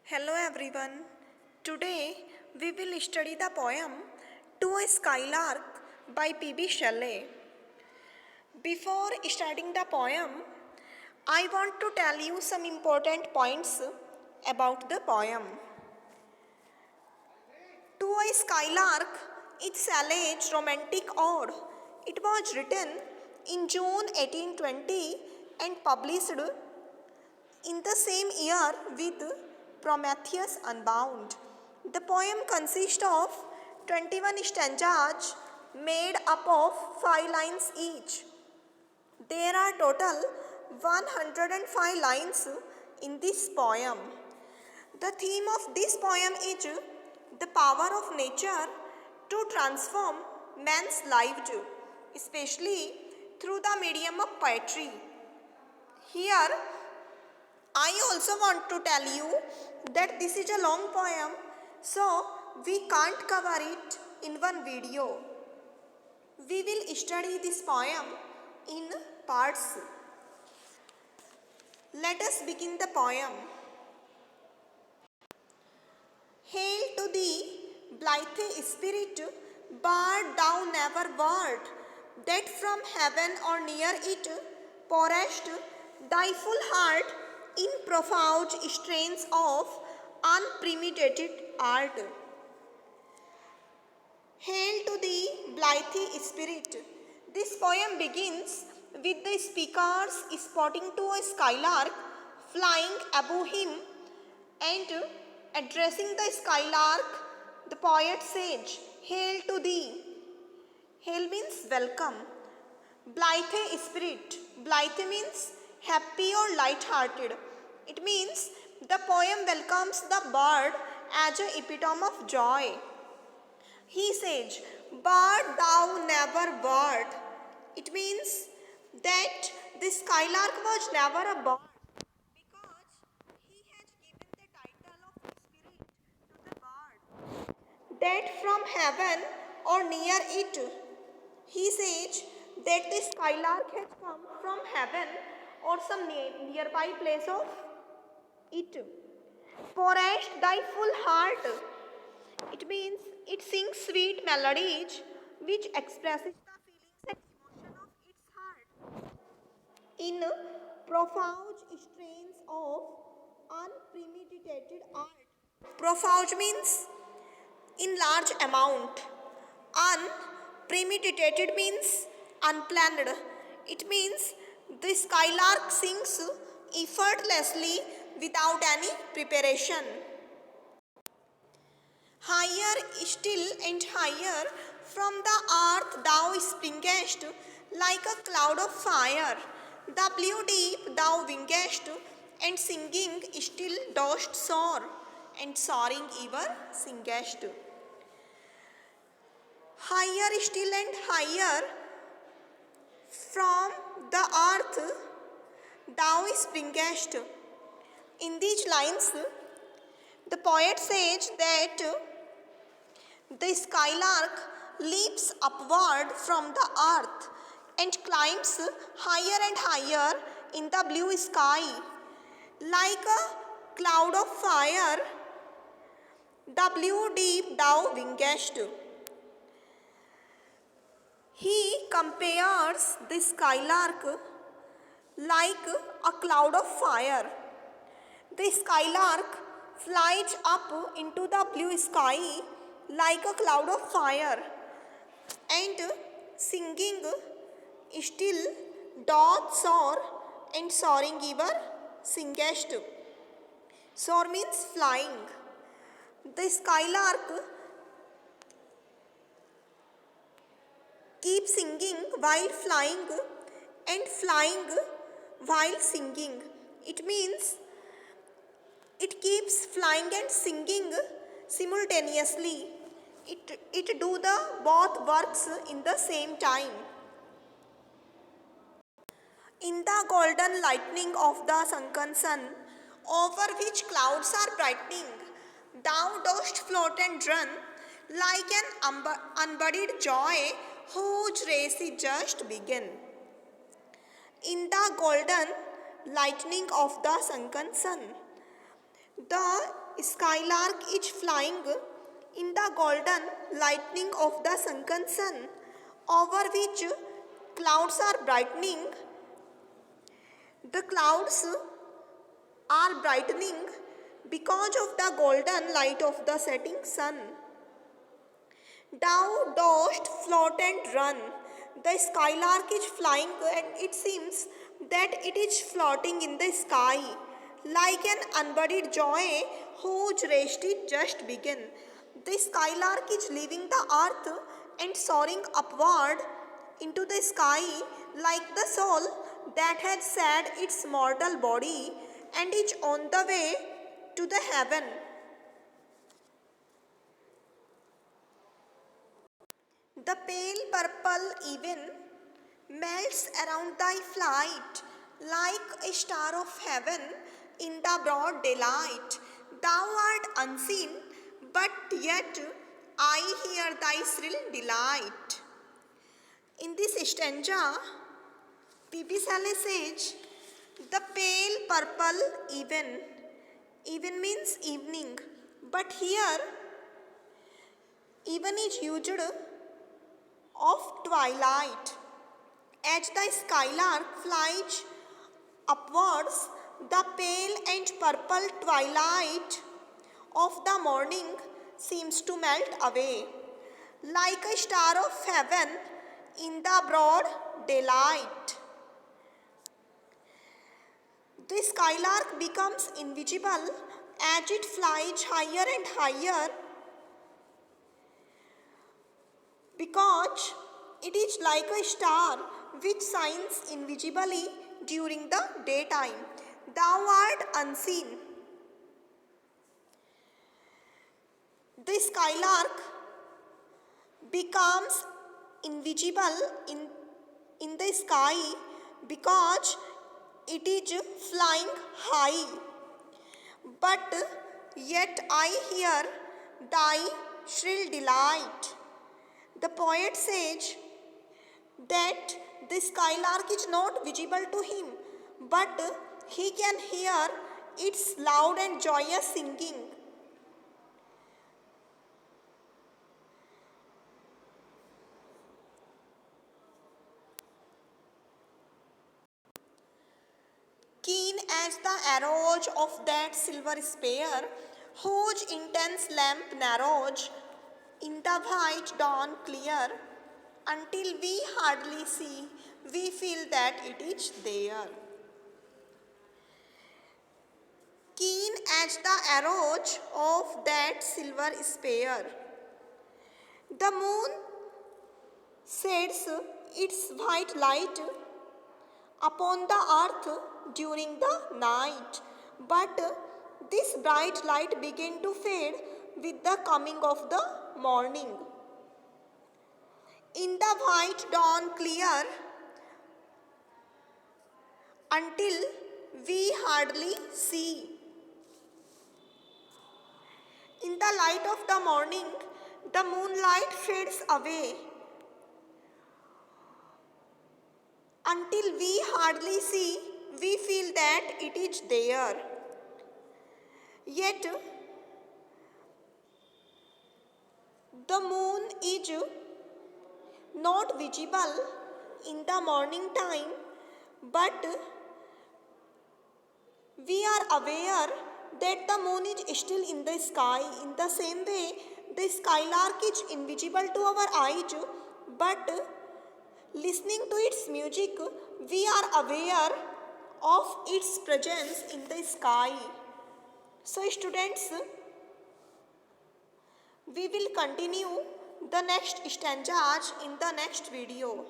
Hello everyone. Today we will study the poem To a Skylark by P.B. Shelley. Before starting the poem, I want to tell you some important points about the poem. To a Skylark is Shelley's romantic ode. It was written in June 1820 and published in the same year with Prometheus Unbound. The poem consists of 21 stanzas made up of 5 lines each. There are total 105 lines in this poem. The theme of this poem is the power of nature to transform man's life, especially through the medium of poetry. Here, I also want to tell you that this is a long poem, so we can't cover it in one video. We will study this poem in parts. Let us begin the poem. Hail to thee, blithe spirit, bird thou never wert, that from heaven or near it pourest thy full heart in profound strains of unpremeditated art. Hail to thee, blithe spirit. This poem begins with the speakers spotting to a skylark flying above him and addressing the skylark. The poet says, Hail to thee. Hail means welcome. Blithe spirit. Blithe means happy or light-hearted. It means the poem welcomes the bird as an epitome of joy. He says, Bird thou never wert. It means that the skylark was never a bird because he has given the title of spirit to the bird. That from heaven or near it. He says that the skylark has come from heaven or some nearby place of it. Pourest thy full heart. It means it sings sweet melodies which expresses the feelings and emotion of its heart in profound strains of unpremeditated art. Profound means in large amount. Unpremeditated means unplanned. It means the skylark sings effortlessly without any preparation. Higher still and higher from the earth thou springest like a cloud of fire. The blue deep thou wingest, and singing still dost soar, and soaring ever singest. Higher still and higher from the earth thou springest. In these lines, the poet says that the skylark leaps upward from the earth and climbs higher and higher in the blue sky. Like a cloud of fire, the blue deep thou wingest. He compares the skylark like a cloud of fire. The skylark flies up into the blue sky like a cloud of fire, and singing still doth soar, and soaring ever singest. Soar means flying. The skylark keeps singing while flying and flying while singing. It means it keeps flying and singing simultaneously. It do the both works in the same time. In the golden lightning of the sunken sun, over which clouds are brightening, thou dost float and run like an unbodied joy whose race is just begun. In the golden lightning of the sunken sun, the skylark is flying in the golden lightning of the sunken sun, over which clouds are brightening. The clouds are brightening because of the golden light of the setting sun. Thou dost float and run. The skylark is flying and it seems that it is floating in the sky like an unburied joy whose rest is just begun. The skylark is leaving the earth and soaring upward into the sky like the soul that has shed its mortal body and is on the way to the heaven. The pale purple even melts around thy flight like a star of heaven in the broad daylight. Thou art unseen, but yet I hear thy shrill delight. In this stanza, P.B. Shelley says, the pale purple even. Even means evening, but here even is used of twilight. As the skylark flies upwards, the pale and purple twilight of the morning seems to melt away, like a star of heaven in the broad daylight. The skylark becomes invisible as it flies higher and higher because it is like a star which shines invisibly during the daytime. Thou art unseen. The skylark becomes invisible in the sky because it is flying high. But yet I hear thy shrill delight. The poet says that the skylark is not visible to him, but he can hear its loud and joyous singing. Keen as the arrows of that silver spear, whose intense lamp narrows in the white dawn clear, until we hardly see, we feel that it is there. Keen as the arrows of that silver spear, the moon sheds its white light upon the earth during the night, but this bright light began to fade with the coming of the morning. In the white dawn clear, until we hardly see. In the light of the morning, the moonlight fades away until we hardly see, we feel that it is there. Yet, the moon is not visible in the morning time, but we are aware that the moon is still in the sky. In the same way, the skylark is invisible to our eyes, but listening to its music, we are aware of its presence in the sky. So students, we will continue the next stanzas in the next video.